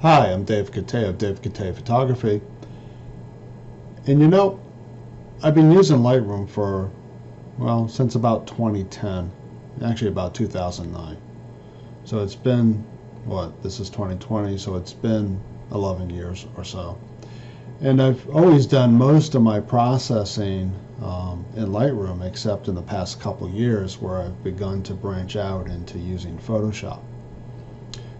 Hi, I'm Dave Cote of Dave Cote Photography. And you know, I've been using Lightroom for, well, since about 2010, actually about 2009. So it's been, this is 2020, so it's been 11 years or so. And I've always done most of my processing in Lightroom, except in the past couple years where I've begun to branch out into using Photoshop.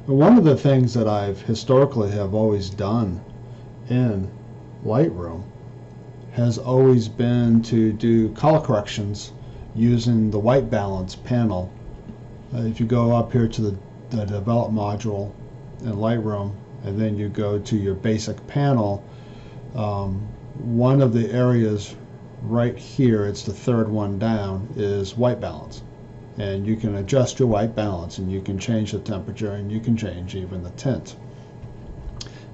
One of the things that I've historically have always done in Lightroom has always been to do color corrections using the white balance panel. If you go up here to the develop module in Lightroom and then you go to your basic panel, one of the areas right here, it's the third one down, is white balance. And you can adjust your white balance, and you can change the temperature, and you can change even the tint.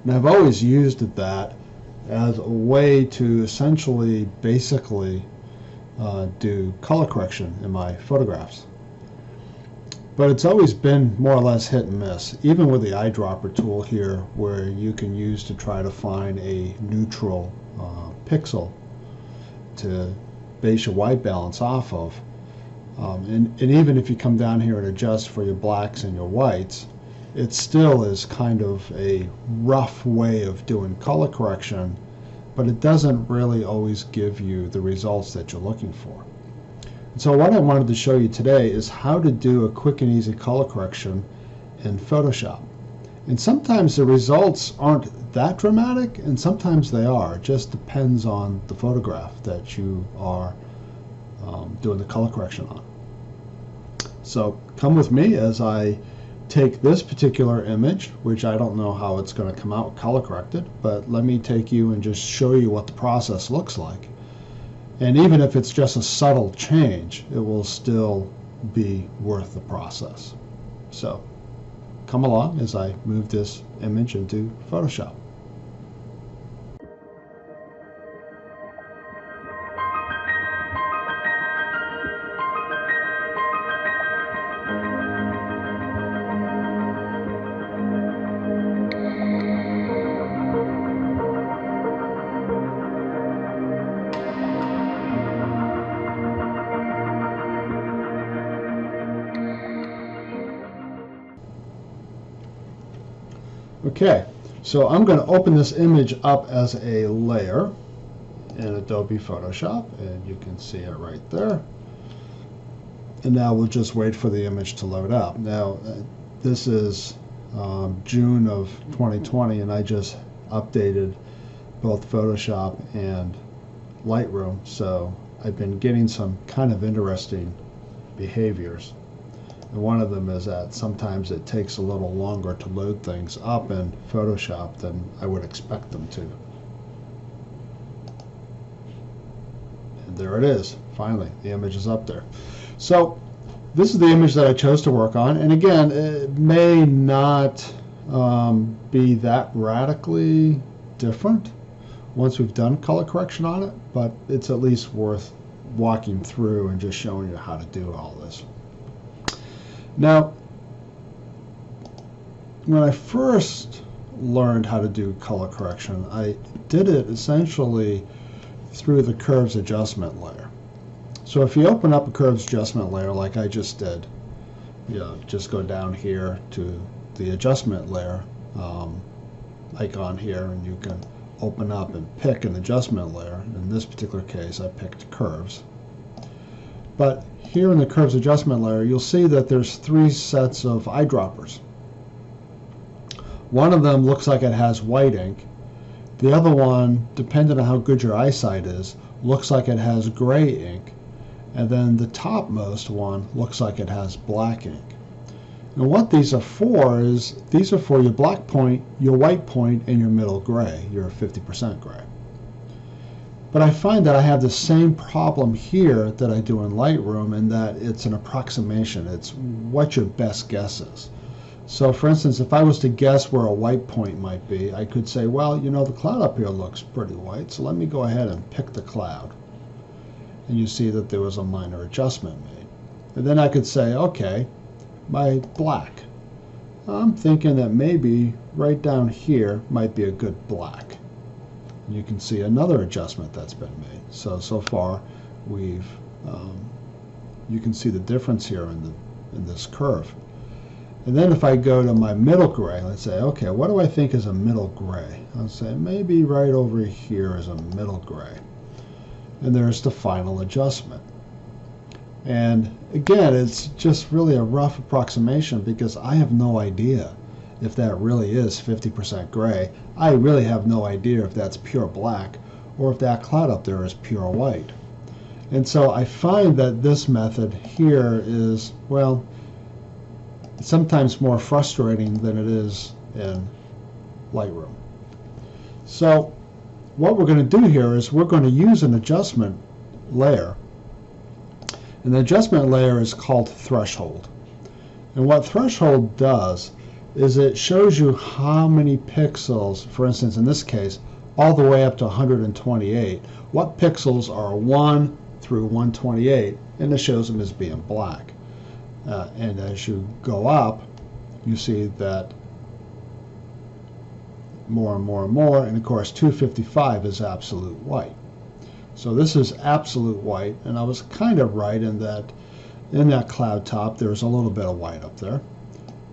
And I've always used that as a way to essentially, basically do color correction in my photographs. But it's always been more or less hit and miss, even with the eyedropper tool here, where you can use to try to find a neutral pixel to base your white balance off of. And even if you come down here and adjust for your blacks and your whites, it still is kind of a rough way of doing color correction, but it doesn't really always give you the results that you're looking for. And so what I wanted to show you today is how to do a quick and easy color correction in Photoshop. And sometimes the results aren't that dramatic, and sometimes they are. It just depends on the photograph that you are doing the color correction on. So come with me as I take this particular image, which I don't know how it's going to come out color corrected, but let me take you and just show you what the process looks like. And even if it's just a subtle change, it will still be worth the process. So come along as I move this image into Photoshop. Okay, so I'm going to open this image up as a layer in Adobe Photoshop, and you can see it right there. And now we'll just wait for the image to load up. Now, this is June of 2020, and I just updated both Photoshop and Lightroom, so I've been getting some kind of interesting behaviors. And one of them is that sometimes it takes a little longer to load things up in Photoshop than I would expect them to. And there it is. Finally, the image is up there. So this is the image that I chose to work on. And again, it may not be that radically different once we've done color correction on it, but it's at least worth walking through and just showing you how to do all this. Now, when I first learned how to do color correction, I did it essentially through the curves adjustment layer. So if you open up a curves adjustment layer like I just did, just go down here to the adjustment layer icon here, and you can open up and pick an adjustment layer. In this particular case, I picked curves. But here in the curves adjustment layer, you'll see that there's three sets of eyedroppers. One of them looks like it has white ink. The other one, depending on how good your eyesight is, looks like it has gray ink. And then the topmost one looks like it has black ink. And what these are for is, these are for your black point, your white point, and your middle gray, your 50% gray. But I find that I have the same problem here that I do in Lightroom, in that it's an approximation. It's what your best guess is. So for instance, if I was to guess where a white point might be, I could say, well, you know, the cloud up here looks pretty white, so let me go ahead and pick the cloud. And you see that there was a minor adjustment made. And then I could say, okay, my black. I'm thinking that maybe right down here might be a good black. You can see another adjustment that's been made. So far we've you can see the difference here in this curve. And then if I go to my middle gray, let's say, okay, what do I think is a middle gray? I'll say maybe right over here is a middle gray. And there's the final adjustment. And again, it's just really a rough approximation because I have no idea if that really is 50% gray. I really have no idea if that's pure black or if that cloud up there is pure white. And so I find that this method here is, well, sometimes more frustrating than it is in Lightroom. So what we're going to do here is we're going to use an adjustment layer. And the adjustment layer is called threshold. And what threshold does is it shows you how many pixels, for instance in this case, all the way up to 128, what pixels are 1 through 128, and it shows them as being black. And as you go up, you see that more and more and more, and of course 255 is absolute white. So this is absolute white, and I was kind of right in that cloud top there's a little bit of white up there.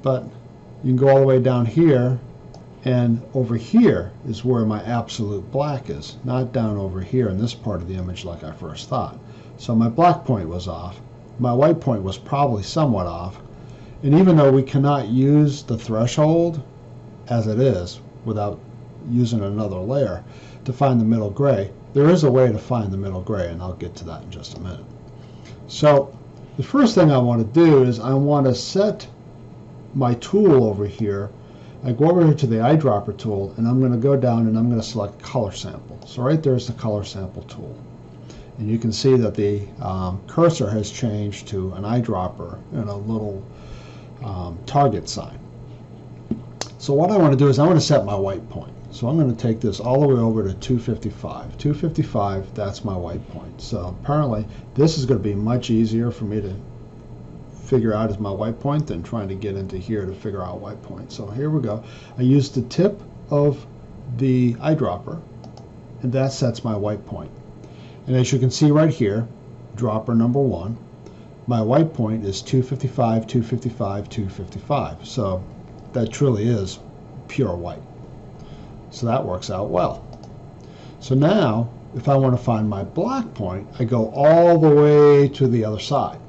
But you can go all the way down here, and over here is where my absolute black is, not down over here in this part of the image like I first thought. So my black point was off. My white point was probably somewhat off. And even though we cannot use the threshold as it is without using another layer to find the middle gray, there is a way to find the middle gray, and I'll get to that in just a minute. So the first thing I want to do is I want to set my tool over here. I go over here to the eyedropper tool, and I'm going to go down and I'm going to select color sample. So right there's the color sample tool. And you can see that the cursor has changed to an eyedropper and a little target sign. So what I want to do is I want to set my white point. So I'm going to take this all the way over to 255. 255, that's my white point. So apparently this is going to be much easier for me to figure out as my white point than trying to get into here to figure out white point. So here we go. I use the tip of the eyedropper, and that sets my white point. And as you can see right here, dropper number 1, my white point is 255, 255, 255. So that truly is pure white. So that works out well. So now, if I want to find my black point, I go all the way to the other side.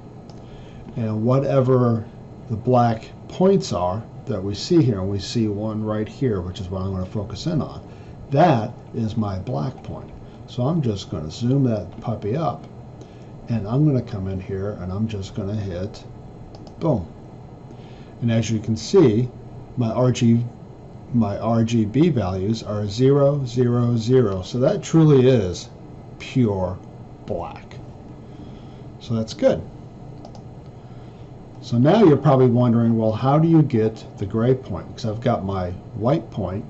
And whatever the black points are that we see here, and we see one right here, which is what I'm going to focus in on, that is my black point. So I'm just going to zoom that puppy up, and I'm going to come in here and I'm just going to hit boom. And as you can see, my RGB values are 0, 0, 0. So that truly is pure black. So that's good. So now you're probably wondering, well, how do you get the gray point? Because I've got my white point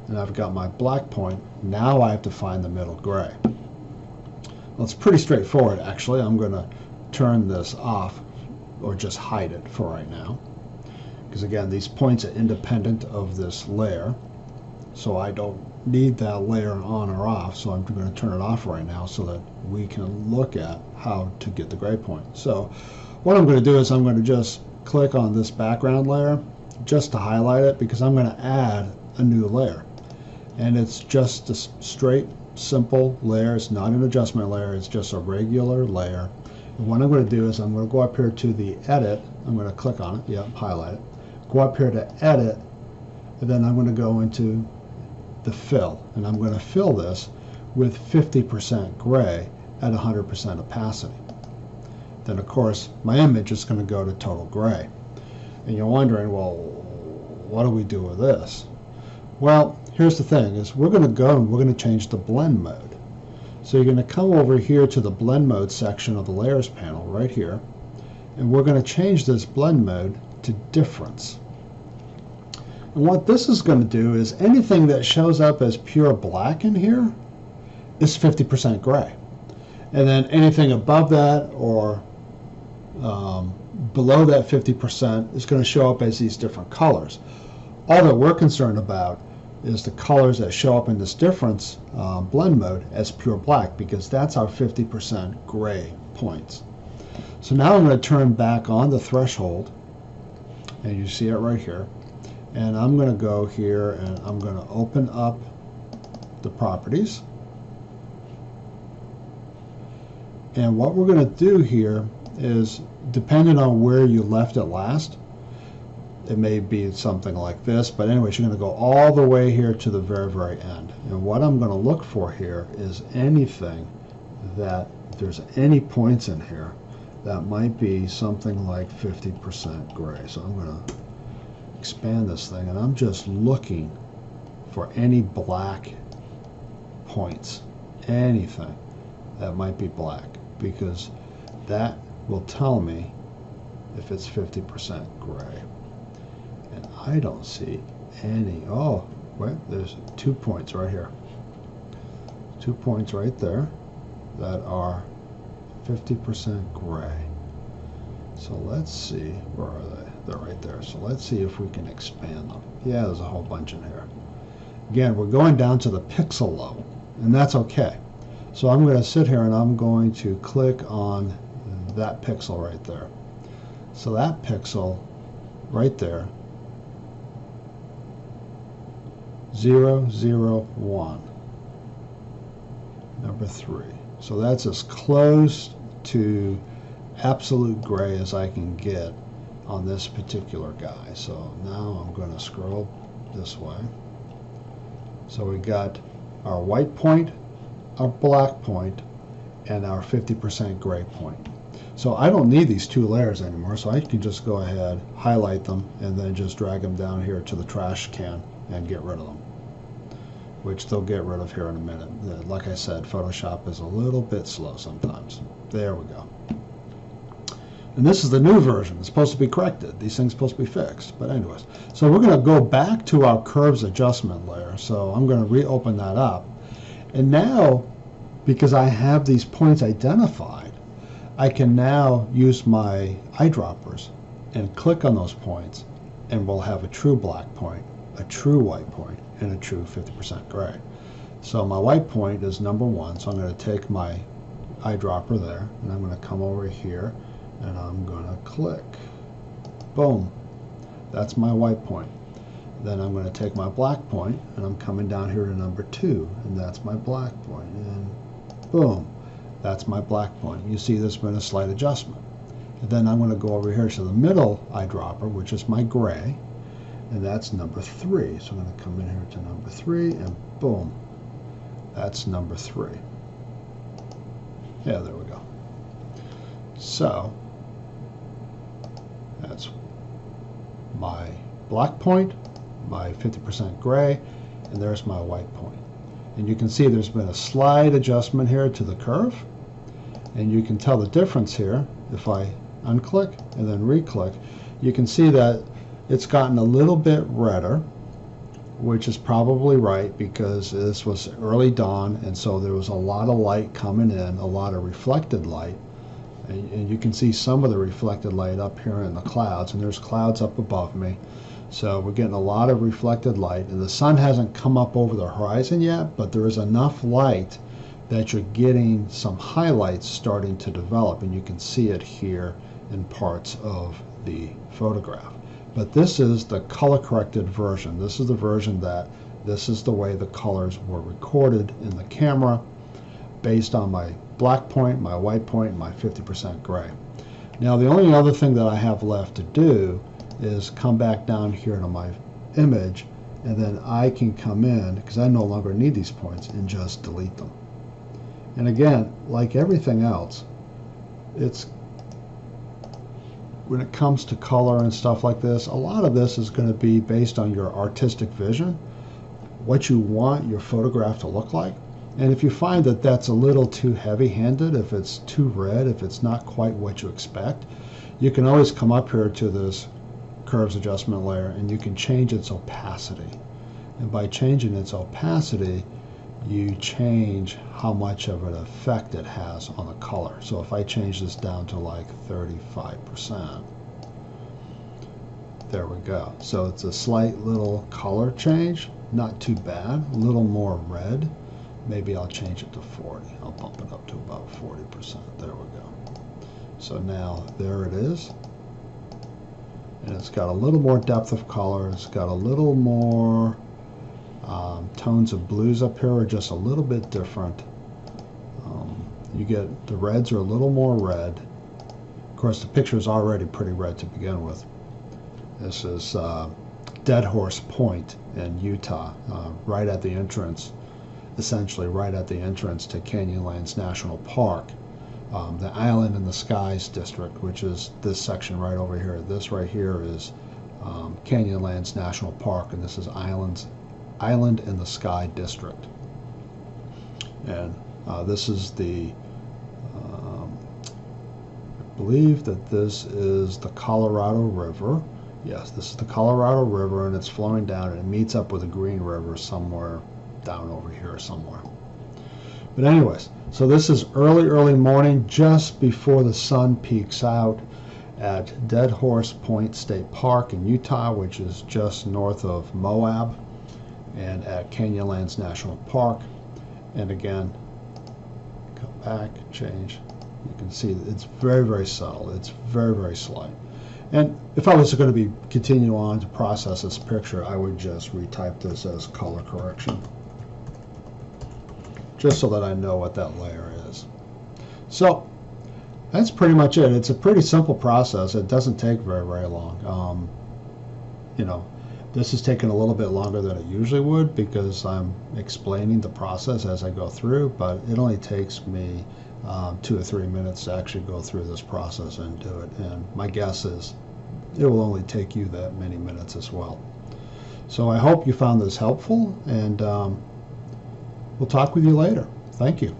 and I've got my black point. Now I have to find the middle gray. Well, it's pretty straightforward, actually. I'm going to turn this off or just hide it for right now. Because again, these points are independent of this layer. So I don't need that layer on or off. So I'm going to turn it off right now so that we can look at how to get the gray point. So what I'm going to do is I'm going to just click on this background layer just to highlight it, because I'm going to add a new layer. And it's just a straight, simple layer. It's not an adjustment layer. It's just a regular layer. And what I'm going to do is I'm going to go up here to the edit. I'm going to click on it. Yep, highlight it. Go up here to edit. And then I'm going to go into the fill. And I'm going to fill this with 50% gray at 100% opacity. Then of course my image is going to go to total gray. And you're wondering, well, what do we do with this? Well, here's the thing, is we're going to go and we're going to change the blend mode. So you're going to come over here to the blend mode section of the layers panel right here, and we're going to change this blend mode to difference. And what this is going to do is anything that shows up as pure black in here is 50% gray. And then anything above that or below that 50% is going to show up as these different colors. All that we're concerned about is the colors that show up in this difference blend mode as pure black, because that's our 50% gray points. So now I'm going to turn back on the threshold, and you see it right here, and I'm going to go here and I'm going to open up the properties. And what we're going to do here is, depending on where you left it last, it may be something like this, but anyways, you're going to go all the way here to the very, very end. And what I'm going to look for here is anything that, if there's any points in here, that might be something like 50% gray. So I'm going to expand this thing, and I'm just looking for any black points, anything that might be black, because that will tell me if it's 50% gray. And I don't see any. Oh, wait, there's 2 points right here. 2 points right there that are 50% gray. So let's see, where are they? They're right there. So let's see if we can expand them. Yeah, there's a whole bunch in here. Again, we're going down to the pixel level, and that's okay. So I'm going to sit here and I'm going to click on that pixel right there. So that pixel right there, 001, number 3. So that's as close to absolute gray as I can get on this particular guy. So now I'm going to scroll this way. So we got our white point, our black point, and our 50% gray point. So I don't need these 2 layers anymore, so I can just go ahead, highlight them, and then just drag them down here to the trash can and get rid of them, which they'll get rid of here in a minute. Like I said, Photoshop is a little bit slow sometimes. There we go. And this is the new version. It's supposed to be corrected. These things are supposed to be fixed. But anyways, so we're going to go back to our curves adjustment layer. So I'm going to reopen that up. And now, because I have these points identified, I can now use my eyedroppers and click on those points, and we'll have a true black point, a true white point, and a true 50% gray. So my white point is number 1, so I'm going to take my eyedropper there, and I'm going to come over here, and I'm going to click. Boom. That's my white point. Then I'm going to take my black point, and I'm coming down here to number 2, and that's my black point. And boom. That's my black point. You see there's been a slight adjustment. And then I'm going to go over here to the middle eyedropper, which is my gray, and that's number 3. So I'm going to come in here to number 3, and boom. That's number 3. Yeah, there we go. So that's my black point, my 50% gray, and there's my white point. And you can see there's been a slight adjustment here to the curve, and you can tell the difference here. If I unclick and then re-click, you can see that it's gotten a little bit redder, which is probably right because this was early dawn, and so there was a lot of light coming in, a lot of reflected light. And you can see some of the reflected light up here in the clouds, and there's clouds up above me. So we're getting a lot of reflected light, and the sun hasn't come up over the horizon yet, but there is enough light that you're getting some highlights starting to develop, and you can see it here in parts of the photograph. But this is the color corrected version. This is the version that this is the way the colors were recorded in the camera based on my black point, my white point, and my 50% gray. Now the only other thing that I have left to do is come back down here to my image, and then I can come in, because I no longer need these points, and just delete them. And again, like everything else, it's when it comes to color and stuff like this, a lot of this is going to be based on your artistic vision, what you want your photograph to look like. And if you find that that's a little too heavy-handed, if it's too red, if it's not quite what you expect, you can always come up here to this curves adjustment layer, and you can change its opacity. And by changing its opacity, you change how much of an effect it has on the color. So if I change this down to like 35%, there we go. So it's a slight little color change, not too bad, a little more red. Maybe I'll change it to 40. I'll bump it up to about 40%. There we go. So now there it is. And it's got a little more depth of color. It's got a little more tones of blues up here are just a little bit different. You get the reds are a little more red. Of course, the picture is already pretty red to begin with. This is Dead Horse Point in Utah, right at the entrance, essentially right at the entrance to Canyonlands National Park. The Island in the Skies district, which is this section right over here. This right here is Canyonlands National Park, and this is Island in the Sky district. And this is the, I believe that this is the Colorado River. Yes, this is the Colorado River, and it's flowing down, and it meets up with the Green River somewhere down over here somewhere. But anyways, so this is early morning, just before the sun peaks out at Dead Horse Point State Park in Utah, which is just north of Moab, and at Canyonlands National Park. And again, come back, change. You can see it's very subtle. It's very slight. And if I was going to be continue on to process this picture, I would just retype this as color correction, just so that I know what that layer is. So that's pretty much it. It's a pretty simple process. It doesn't take very long. You know, this is taking a little bit longer than it usually would because I'm explaining the process as I go through, but it only takes me 2 or 3 minutes to actually go through this process and do it. And my guess is it will only take you that many minutes as well. So I hope you found this helpful, and we'll talk with you later. Thank you.